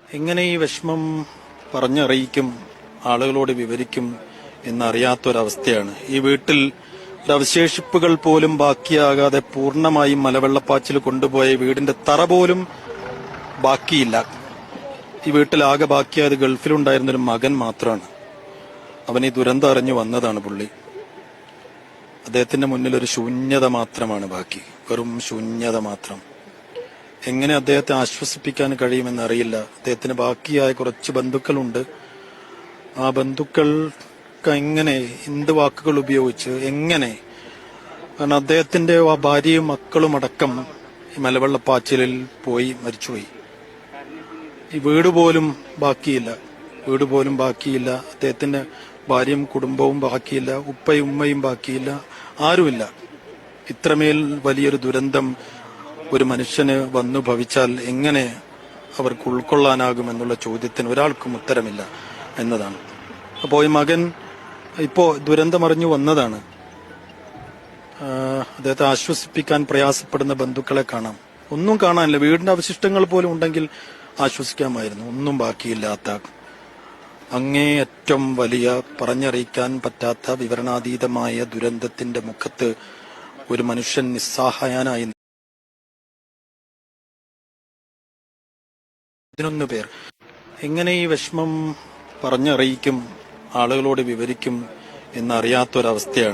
എങ്ങനെ ഈ വിഷമം പറഞ്ഞറിയിക്കും, ആളുകളോട് വിവരിക്കും എന്നറിയാത്തൊരവസ്ഥയാണ്. ഈ വീട്ടിൽ അവശേഷിപ്പുകൾ പോലും ബാക്കിയാകാതെ പൂർണ്ണമായും മലവെള്ളപ്പാച്ചിൽ കൊണ്ടുപോയ വീടിന്റെ തറ പോലും ബാക്കിയില്ല. ഈ വീട്ടിലാകെ ബാക്കിയായത് ഗൾഫിലുണ്ടായിരുന്നൊരു മകൻ മാത്രമാണ്. അവൻ ഈ ദുരന്തം അറിഞ്ഞു വന്നതാണ്. പുള്ളി അദ്ദേഹത്തിന്റെ മുന്നിൽ ഒരു ശൂന്യത മാത്രമാണ് ബാക്കി, വെറും ശൂന്യത മാത്രം. എങ്ങനെ അദ്ദേഹത്തെ ആശ്വസിപ്പിക്കാൻ കഴിയുമെന്നറിയില്ല. അദ്ദേഹത്തിന് ബാക്കിയായ കുറച്ച് ബന്ധുക്കളുണ്ട്. ആ ബന്ധുക്കൾക്ക് എങ്ങനെ, എന്ത് വാക്കുകൾ ഉപയോഗിച്ച്, എങ്ങനെ? കാരണം അദ്ദേഹത്തിന്റെ ആ ഭാര്യയും മക്കളും അടക്കം ഈ മലവെള്ളപ്പാച്ചിലിൽ പോയി മരിച്ചുപോയി. ഈ വീട് പോലും ബാക്കിയില്ല. അദ്ദേഹത്തിന്റെ ഭാര്യയും കുടുംബവും ബാക്കിയില്ല, ഉപ്പയും ഉമ്മയും ബാക്കിയില്ല, ആരുമില്ല. ഇത്രമേൽ വലിയൊരു ദുരന്തം ഒരു മനുഷ്യന് വന്നു ഭവിച്ചാൽ എങ്ങനെ അവർക്ക് ഉൾക്കൊള്ളാനാകുമെന്നുള്ള ചോദ്യത്തിന് ഒരാൾക്കും ഉത്തരമില്ല എന്നതാണ്. അപ്പോൾ ഈ മകൻ ഇപ്പോ ദുരന്തമറിഞ്ഞു വന്നതാണ്. അദ്ദേഹത്തെ ആശ്വസിപ്പിക്കാൻ പ്രയാസപ്പെടുന്ന ബന്ധുക്കളെ കാണാം. ഒന്നും കാണാനില്ല. വീടിന്റെ അവശിഷ്ടങ്ങൾ പോലും ഉണ്ടെങ്കിൽ ആശ്വസിക്കാമായിരുന്നു. ഒന്നും ബാക്കിയില്ലാത്ത, അങ്ങേയറ്റം വലിയ, പറഞ്ഞറിയിക്കാൻ പറ്റാത്ത വിവരണാതീതമായ ദുരന്തത്തിന്റെ മുഖത്ത് ഒരു മനുഷ്യൻ നിസ്സഹായനായി. 11 പേർ. എങ്ങനെ ഈ വിഷമം പറഞ്ഞറിയിക്കും, ആളുകളോട് വിവരിക്കും എന്നറിയാത്തൊരവസ്ഥയാണ്.